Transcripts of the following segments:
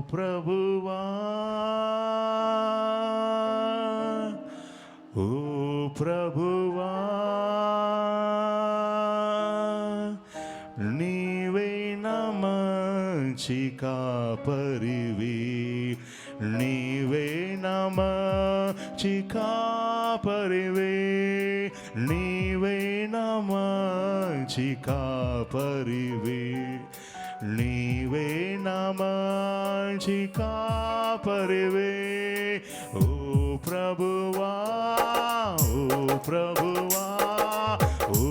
ప్రభువా ఓ ప్రభువా నీవే నా మంచి కాపరివి నీవే నా మంచి కాపరివి నీవే నా మంచి కాపరివి నీవే నా మంచి కాపరివి ఓ ప్రభువా ఓ ప్రభువా ఓ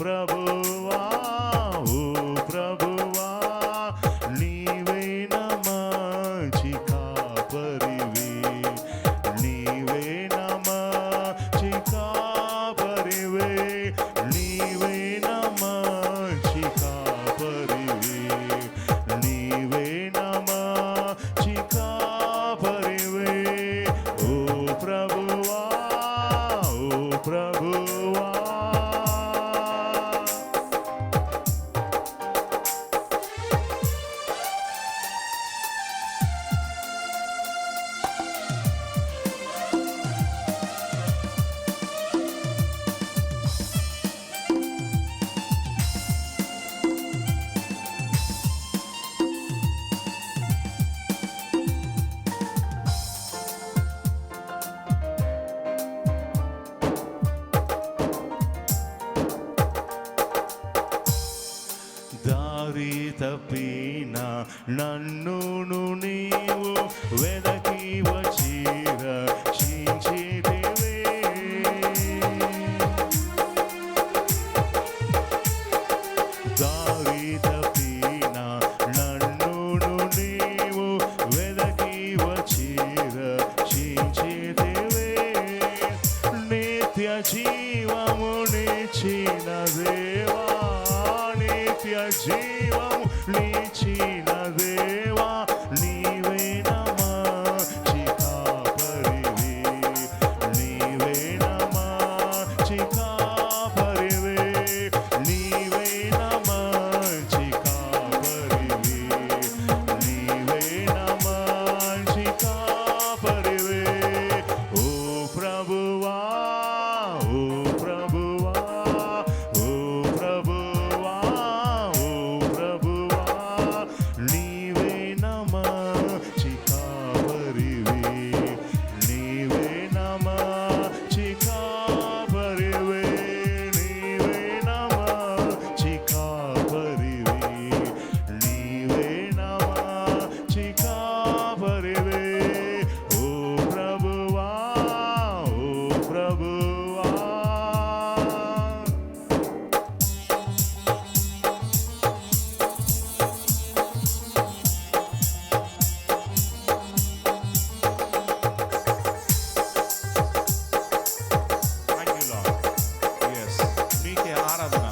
ప్రభువా ఓ ప్రభువా నీవే నా మంచి కాపరివి నీవే నా మంచి కాపరివి నీవే నా మంచి కాపరివి నీవే నా మంచి కాపరివి ఓ ప్రభువా ఓ ప్రభువా దారి తప్పిన నన్నును నీవు వెదకి వచ్చి రక్షించితివే దారి తప్పిన నన్నును నీవు వెదకి వచ్చి రక్షించితివే నిత్య జీవమునిచ్చిన దేవా నిత్య జీవము నిచ్చిన దేవా నీవే నా మంచి కాపరివి నీవే నా మంచి కాపరివి నీవే నా మంచి కాపరివి నీవే నా మంచి కాపరివి ఓ ప్రభువా ఓ ప్రభువా ఓ ప్రభువా ఓ ప్రభువా నీవే నా మంచి కాపరివి నీవే నా మంచి కాపరివి నీవే నా మంచి కాపరివి నీవే నా మంచి కాపరివి ఓ ప్రభువా ఓ ప్రభువా Thank you, Lord. Yes. మీకే ఆరాధన.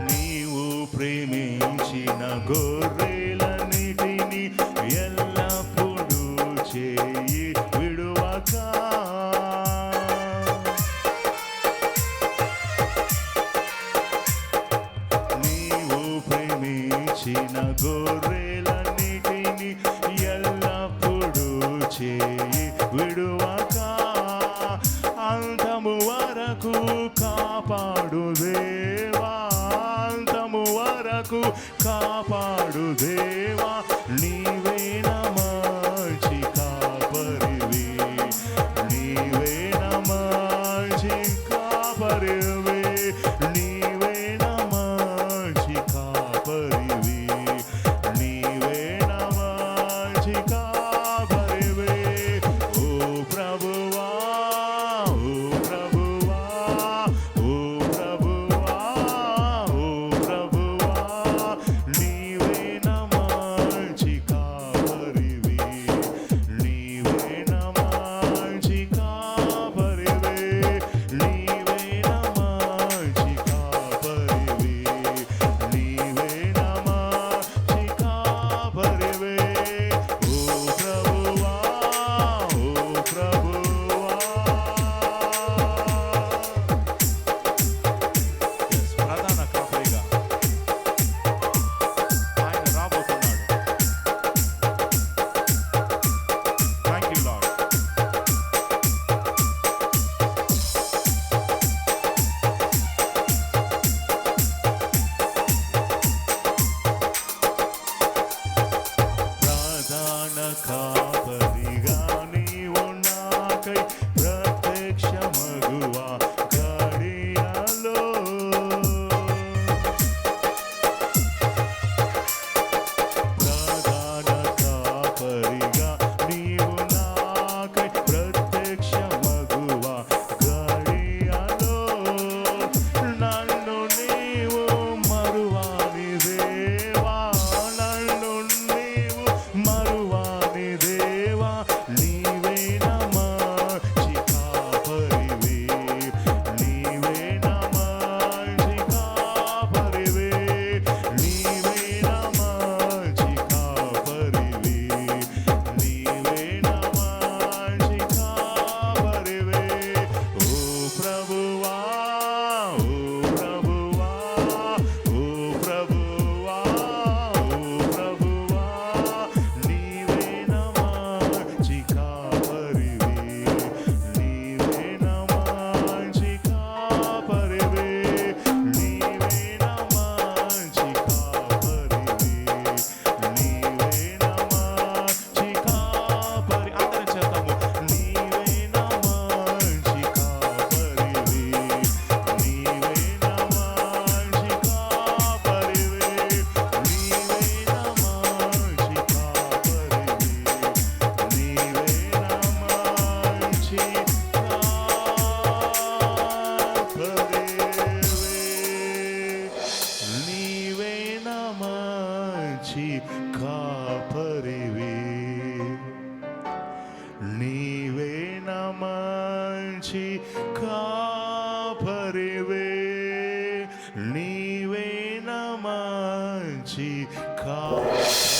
నీవు ప్రేమించిన గొర్రెలన్నిటిని ఎల్లప్పుడూ చేయి విడువక నీవు ప్రేమించిన గొర్రెలన్నిటిని ఎల్లప్పుడూ చేయి విడువక అంతము వరకు కాపాడు దేవా అంతము వరకు కాపాడు దేవా నీవే నా మంచి కాపరివి నీవే నా మంచి కాపరివి నీవే నా మంచి కాపరివి నీవే నా మంచి కాపరివి ఓ ప్రభువా ఓ ప్రభువా ఓ ప్రభువా ఓ ప్రభువా నీవే నా మంచి కాపరివి మంచి కాపరివి, నీవే నా మంచి కాపరివే, నీవే నా మంచి కాపరివే.